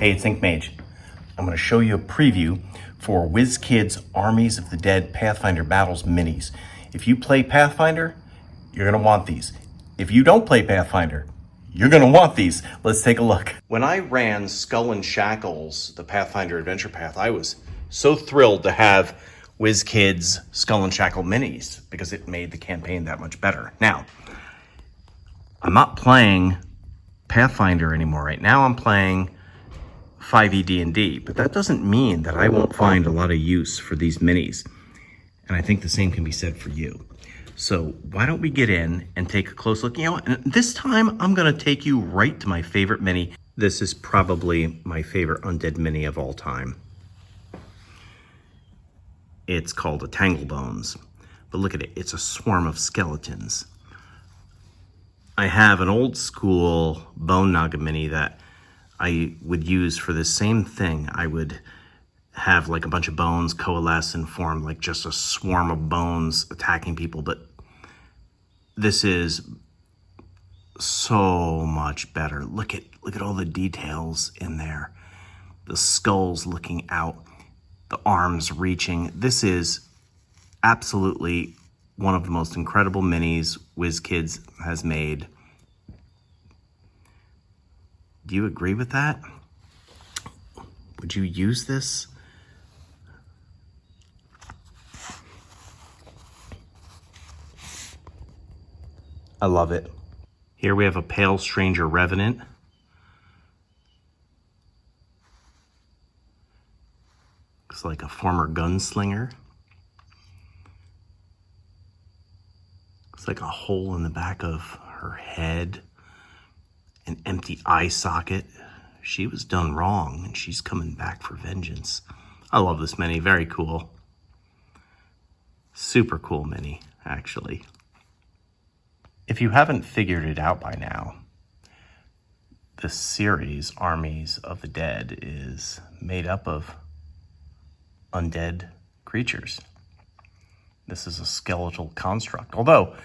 Hey, it's InkdMage. I'm going to show you a preview for WizKids Armies of the Dead Pathfinder Battles minis. If you play Pathfinder, you're going to want these. If you don't play Pathfinder, you're going to want these. Let's take a look. When I ran Skull and Shackles, the Pathfinder Adventure Path, I was so thrilled to have WizKids Skull and Shackle minis because it made the campaign that much better. Now, I'm not playing Pathfinder anymore. Right now I'm playing 5e D&D, but that doesn't mean that I won't find a lot of use for these minis. And I think the same can be said for you. So why don't we get in and take a close look? You know, and this time I'm going to take you right to my favorite mini. This is probably my favorite undead mini of all time. It's called a Tangle Bones. But look at it. It's a swarm of skeletons. I have an old school Bone Naga mini that I would use for this same thing. I would have like a bunch of bones coalesce and form like just a swarm of bones attacking people. But this is so much better. Look at all the details in there. The skulls looking out, the arms reaching. This is absolutely one of the most incredible minis WizKids has made. Do you agree with that? Would you use this? I love it. Here we have a Pale Stranger Revenant. Looks like a former gunslinger. Looks like a hole in the back of her head. An empty eye socket. She was done wrong and she's coming back for vengeance. I love this mini, very cool. Super cool mini, actually. If you haven't figured it out by now, this series, Armies of the Dead, is made up of undead creatures. This is a skeletal construct, although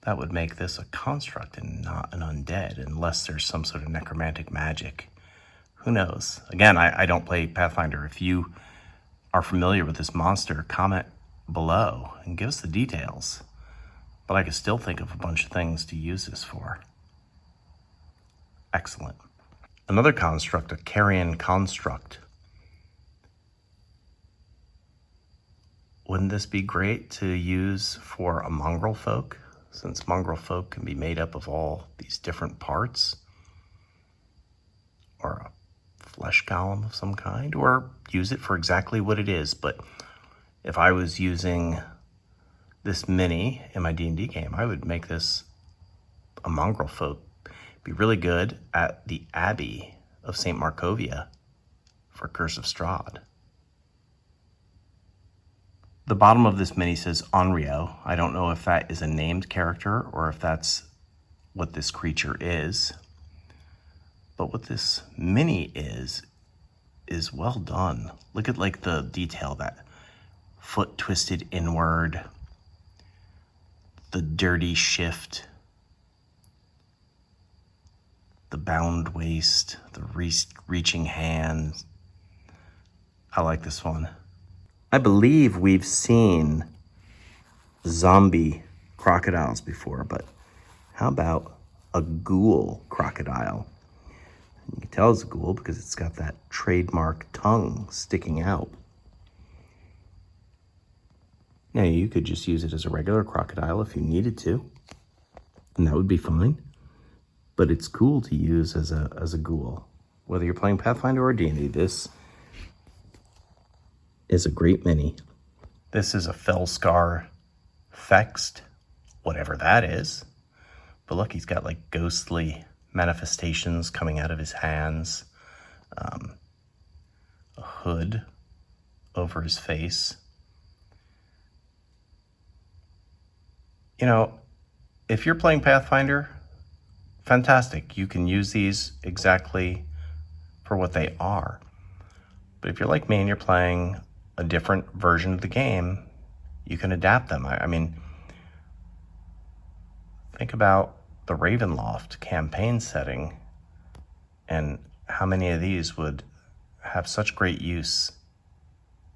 that would make this a construct and not an undead, unless there's some sort of necromantic magic. Who knows? Again, I don't play Pathfinder. If you are familiar with this monster, comment below and give us the details. But I could still think of a bunch of things to use this for. Excellent. Another construct, a carrion construct. Wouldn't this be great to use for a mongrel folk? Since mongrel folk can be made up of all these different parts, or a flesh golem of some kind, or use it for exactly what it is. But if I was using this mini in my D&D game, I would make this a mongrel folk. Be really good at the Abbey of St. Markovia for Curse of Strahd. The bottom of this mini says Onryo. I don't know if that is a named character or if that's what this creature is. But what this mini is well done. Look at like the detail, that foot twisted inward, the dirty shift, the bound waist, the reaching hand. I like this one. I believe we've seen zombie crocodiles before, but how about a ghoul crocodile? You can tell it's a ghoul because it's got that trademark tongue sticking out. Now, you could just use it as a regular crocodile if you needed to, and that would be fine. But it's cool to use as a ghoul. Whether you're playing Pathfinder or D&D, this is a great mini. This is a Fellscar Fext, whatever that is. But look, he's got like ghostly manifestations coming out of his hands. A hood over his face. You know, if you're playing Pathfinder, fantastic. You can use these exactly for what they are. But if you're like me and you're playing a different version of the game, you can adapt them. I mean, think about the Ravenloft campaign setting And how many of these would have such great use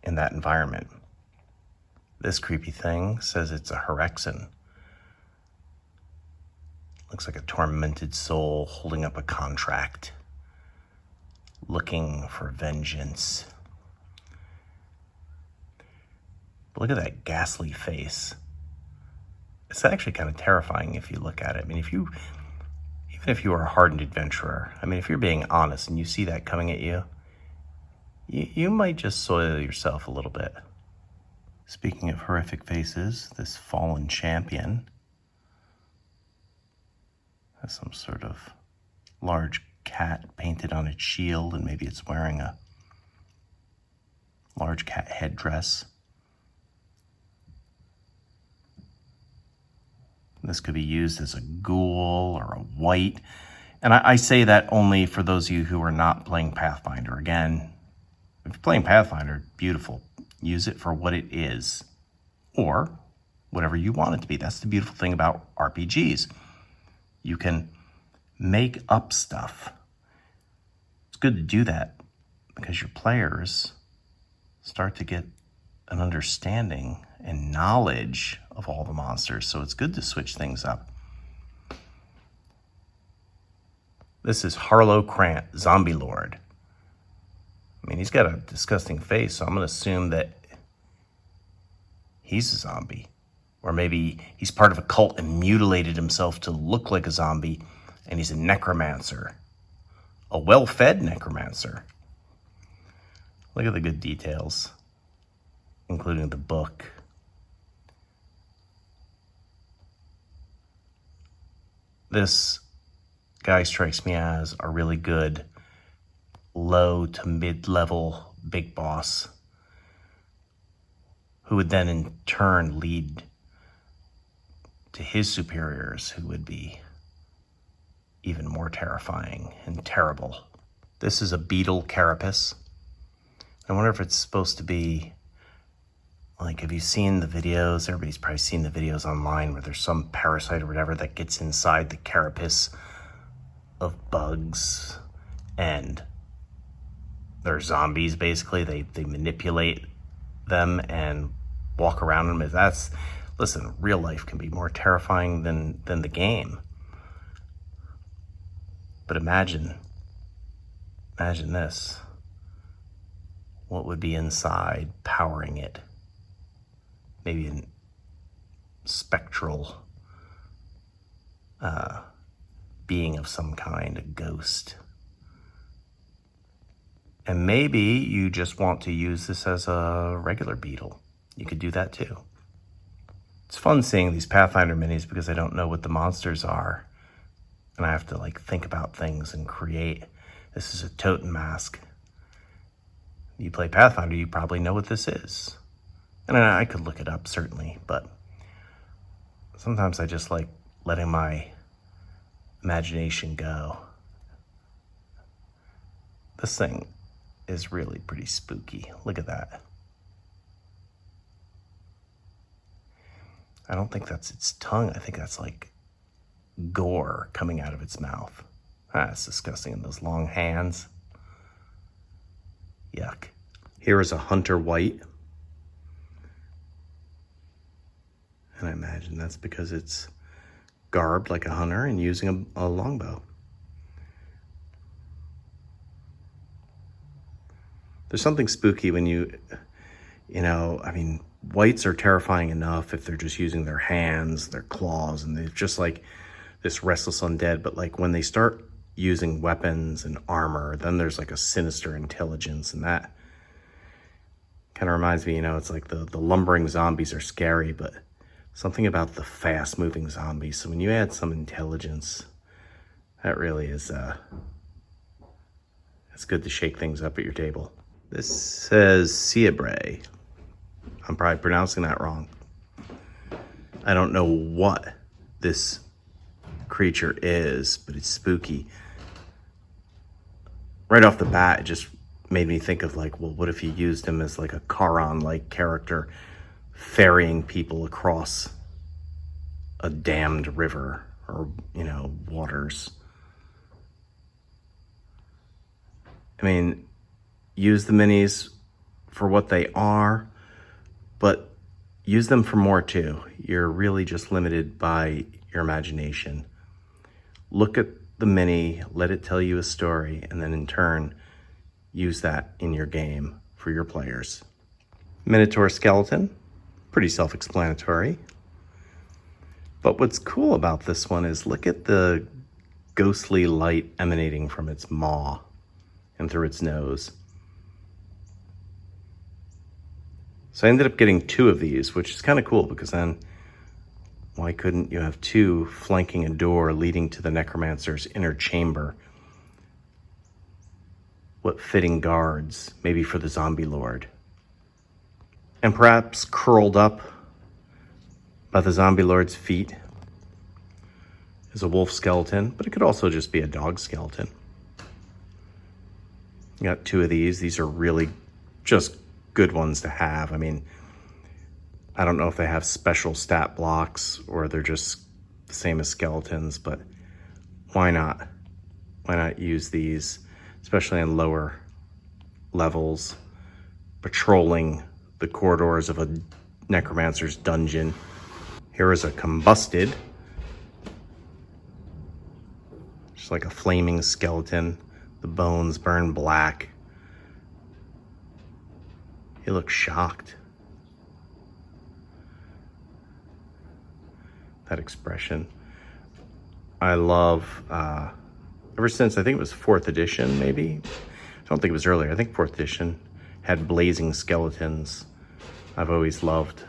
in that environment? This creepy thing says it's a Herexan. Looks like a tormented soul holding up a contract, looking for vengeance. But look at that ghastly face. It's actually kind of terrifying if you look at it. I mean, even if you are a hardened adventurer, I mean, if you're being honest and you see that coming at you, you might just soil yourself a little bit. Speaking of horrific faces, this fallen champion has some sort of large cat painted on its shield, and maybe it's wearing a large cat headdress. This could be used as a ghoul or a wight. And I say that only for those of you who are not playing Pathfinder. Again, if you're playing Pathfinder, beautiful. Use it for what it is, or whatever you want it to be. That's the beautiful thing about RPGs. You can make up stuff. It's good to do that because your players start to get an understanding and knowledge of all the monsters, so it's good to switch things up. This is Harlow Krant, Zombie Lord. I mean, he's got a disgusting face, so I'm going to assume that he's a zombie. Or maybe he's part of a cult and mutilated himself to look like a zombie, and he's a necromancer. A well-fed necromancer. Look at the good details, including the book. This guy strikes me as a really good low to mid-level big boss who would then in turn lead to his superiors, who would be even more terrifying and terrible. This is a beetle carapace. I wonder if it's supposed to be, like, have you seen the videos? Everybody's probably seen the videos online where there's some parasite or whatever that gets inside the carapace of bugs, and they're zombies, basically. They manipulate them and walk around them. Listen, real life can be more terrifying than the game. But imagine this. What would be inside powering it? Maybe a spectral being of some kind, a ghost. And maybe you just want to use this as a regular beetle. You could do that too. It's fun seeing these Pathfinder minis because I don't know what the monsters are. And I have to think about things and create. This is a totem mask. You play Pathfinder, you probably know what this is. And I could look it up, certainly, but sometimes I just like letting my imagination go. This thing is really pretty spooky. Look at that. I don't think that's its tongue. I think that's like gore coming out of its mouth. It's disgusting. And those long hands. Yuck. Here is a hunter wight. And I imagine that's because it's garbed like a hunter and using a longbow. There's something spooky when wights are terrifying enough if they're just using their hands, their claws, and they're just like this restless undead. But when they start using weapons and armor, then there's like a sinister intelligence, and that kind of reminds me, it's like the lumbering zombies are scary, but something about the fast-moving zombies. So when you add some intelligence, that really is, it's good to shake things up at your table. This says Ciabre. I'm probably pronouncing that wrong. I don't know what this creature is, but it's spooky. Right off the bat, it just made me think of what if you used him as like a Charon-like character, ferrying people across a dammed river or, waters. I mean, use the minis for what they are, but use them for more too. You're really just limited by your imagination. Look at the mini, let it tell you a story, and then in turn, use that in your game for your players. Minotaur skeleton, pretty self-explanatory. But what's cool about this one is look at the ghostly light emanating from its maw and through its nose. So I ended up getting 2 of these, which is kind of cool because then why couldn't you have 2 flanking a door leading to the necromancer's inner chamber? What fitting guards, maybe for the zombie lord. And perhaps curled up by the zombie lord's feet is a wolf skeleton, but it could also just be a dog skeleton. You got 2 of these. These are really just good ones to have. I mean, I don't know if they have special stat blocks or they're just the same as skeletons, but why not? Why not use these, especially in lower levels, patrolling the corridors of a necromancer's dungeon. Here is a combusted, just like a flaming skeleton. The bones burn black. He looks shocked. That expression. I love, ever since, I think it was 4th edition, maybe? I don't think it was earlier. I think 4th edition had blazing skeletons. I've always loved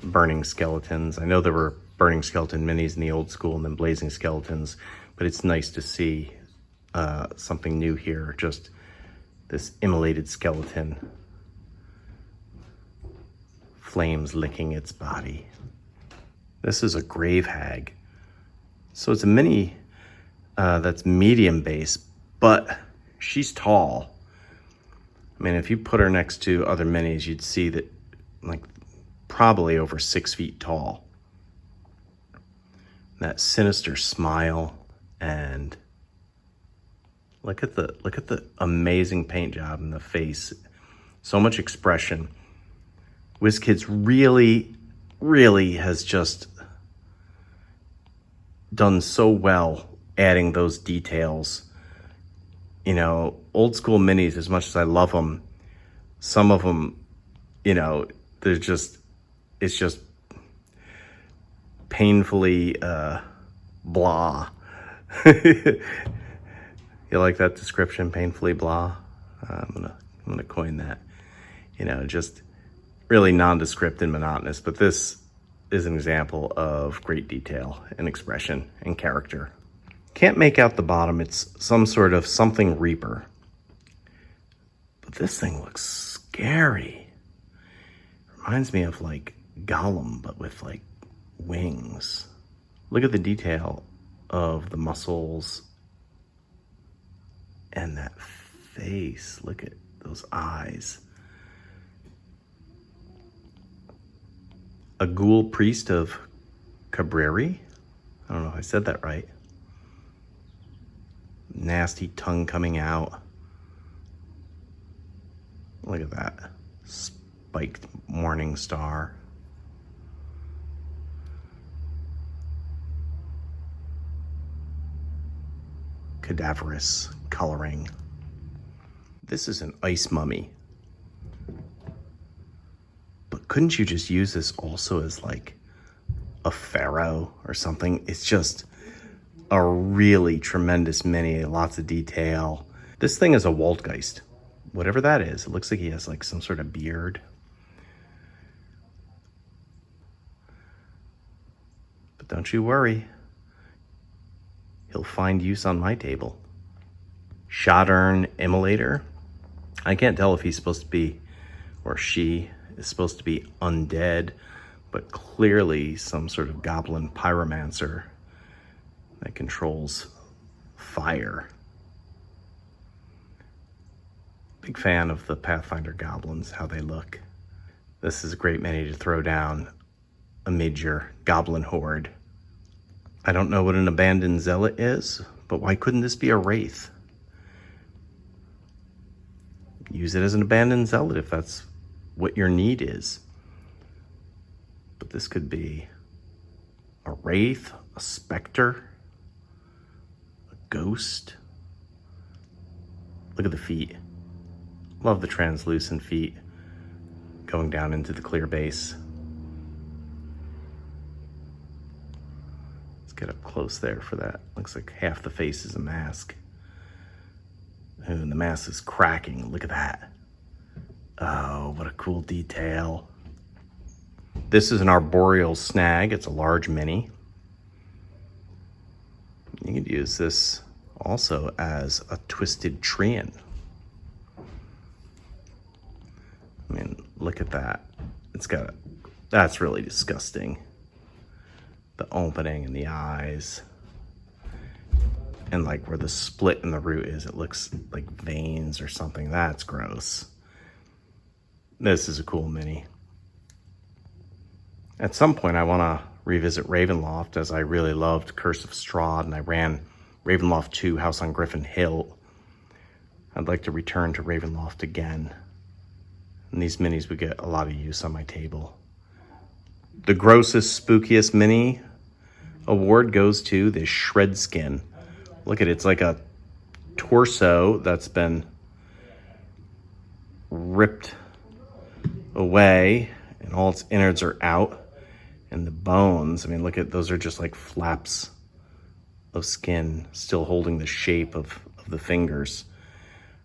burning skeletons. I know there were burning skeleton minis in the old school and then blazing skeletons, but it's nice to see something new here. Just this immolated skeleton. Flames licking its body. This is a grave hag. So it's a mini that's medium base, but she's tall. I mean, if you put her next to other minis, you'd see that, like, probably over 6 feet tall. That sinister smile, and look at the amazing paint job in the face. So much expression. WizKids really has just done so well adding those details. You know, old school minis, as much as I love them, some of them, you know, it's just painfully blah. You like that description, painfully blah? I'm gonna coin that. You know, just really nondescript and monotonous, but this is an example of great detail and expression and character. Can't make out the bottom. It's some sort of something reaper. But this thing looks scary. Reminds me of like Gollum, but with like wings. Look at the detail of the muscles and that face. Look at those eyes. A ghoul priest of Cabreri. I don't know if I said that right. Nasty tongue coming out. Look at that. Spiked morning star. Cadaverous coloring. This is an ice mummy. But couldn't you just use this also as like a pharaoh or something? It's just a really tremendous mini, lots of detail. This thing is a Waldgeist, whatever that is. It looks like he has like some sort of beard. But don't you worry, he'll find use on my table. Shottern Immolator. I can't tell if he's supposed to be, or she is supposed to be undead, but clearly some sort of goblin pyromancer that controls fire. Big fan of the Pathfinder goblins, how they look. This is a great mini to throw down amid your goblin horde. I don't know what an abandoned zealot is, but why couldn't this be a wraith? use it as an abandoned zealot if that's what your need is. But this could be a wraith, a specter, a ghost. Look at the feet. Love the translucent feet going down into the clear base. Let's get up close there for that. Looks like half the face is a mask. Ooh, and the mask is cracking. Look at that. Oh, what a cool detail. This is an Arboreal Snag. It's a large mini. You could use this also as a Twisted Treant. I mean, look at that. It's got that's really disgusting. The opening in the eyes. And like where the split in the root is, it looks like veins or something. That's gross. This is a cool mini. At some point, I want to revisit Ravenloft, as I really loved Curse of Strahd, and I ran Ravenloft 2, House on Griffin Hill. I'd like to return to Ravenloft again. And these minis would get a lot of use on my table. The grossest, spookiest mini award goes to this Shred Skin. Look at it, it's like a torso that's been ripped away and all its innards are out. And the bones, I mean, look at, those are just like flaps of skin still holding the shape of the fingers.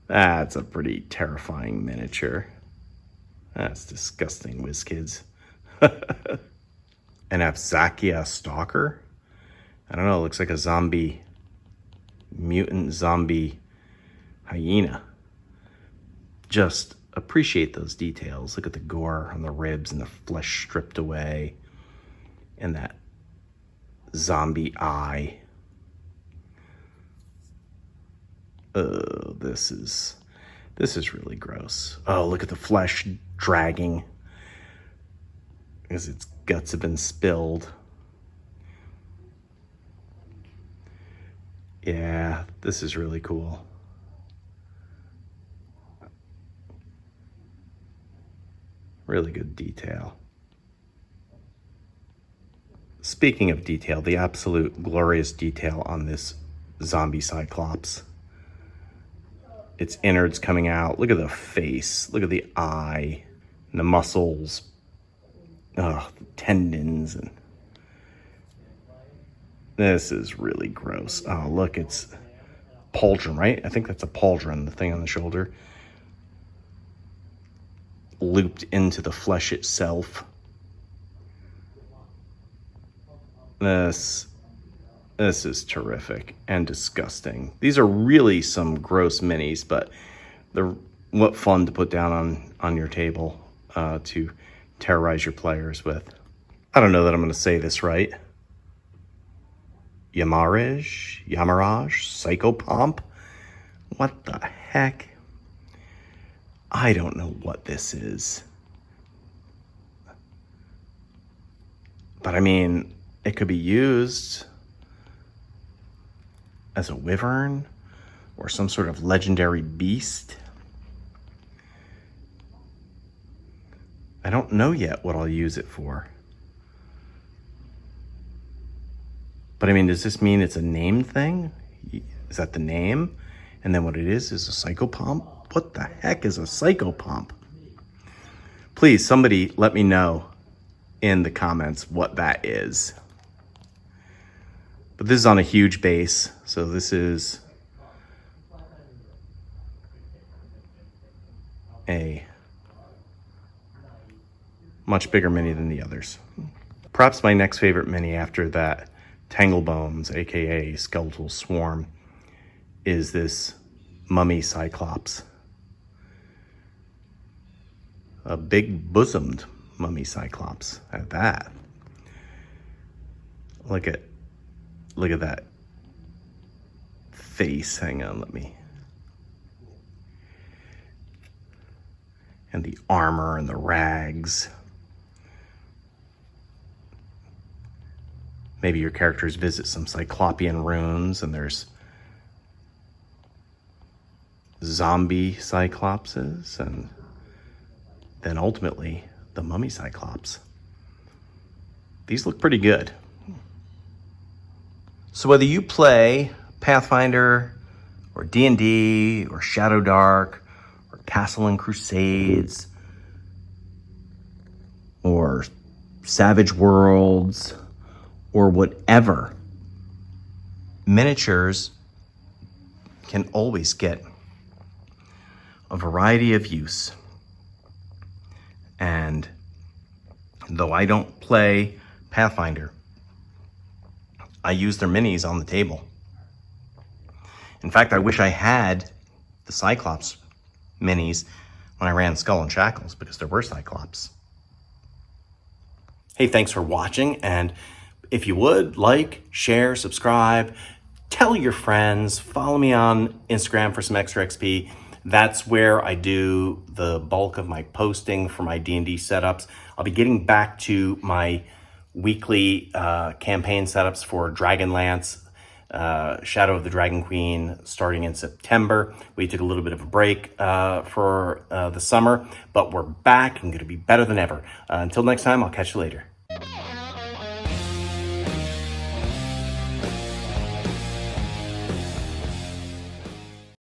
That's a pretty terrifying miniature. That's disgusting, WizKids. An Abzakia Stalker? I don't know, it looks like a zombie, mutant zombie hyena. Just appreciate those details. Look at the gore on the ribs and the flesh stripped away. And that zombie eye. Oh, this is really gross. Oh, look at the flesh dragging because its guts have been spilled. Yeah, this is really cool. Really good detail. Speaking of detail, the absolute glorious detail on this zombie Cyclops. Its innards coming out. Look at the face. Look at the eye. And the muscles. Oh, the tendons. And this is really gross. Oh, look, it's pauldron, right? I think that's a pauldron, the thing on the shoulder. Looped into the flesh itself. This is terrific and disgusting. These are really some gross minis, but they're what fun to put down on your table to terrorize your players with. I don't know that I'm going to say this right. Yamaraj, Psychopump. What the heck? I don't know what this is. But I mean, it could be used as a wyvern or some sort of legendary beast. I don't know yet what I'll use it for. But I mean, does this mean it's a name thing? Is that the name? And then what it is a Psychopump? What the heck is a Psychopump? Please, somebody let me know in the comments what that is. But this is on a huge base, so this is a much bigger mini than the others. Perhaps my next favorite mini after that Tangle Bones, aka Skeletal Swarm, is this mummy Cyclops. A big bosomed mummy Cyclops at that. Look at that face. Hang on, let me. And the armor and the rags. Maybe your characters visit some Cyclopean ruins and there's zombie Cyclopses, and then ultimately the mummy Cyclops. These look pretty good. So whether you play Pathfinder or D&D or Shadow Dark or Castle and Crusades or Savage Worlds or whatever, miniatures can always get a variety of use. And though I don't play Pathfinder, I use their minis on the table. In fact, I wish I had the Cyclops minis when I ran Skull and Shackles, because there were Cyclops. Hey, thanks for watching, and if you would, like, share, subscribe, tell your friends, follow me on Instagram for some extra XP. That's where I do the bulk of my posting for my D&D setups. I'll be getting back to my weekly campaign setups for Dragonlance, Shadow of the Dragon Queen, starting in September. We took a little bit of a break for the summer, but we're back and going to be better than ever. Until next time, I'll catch you later.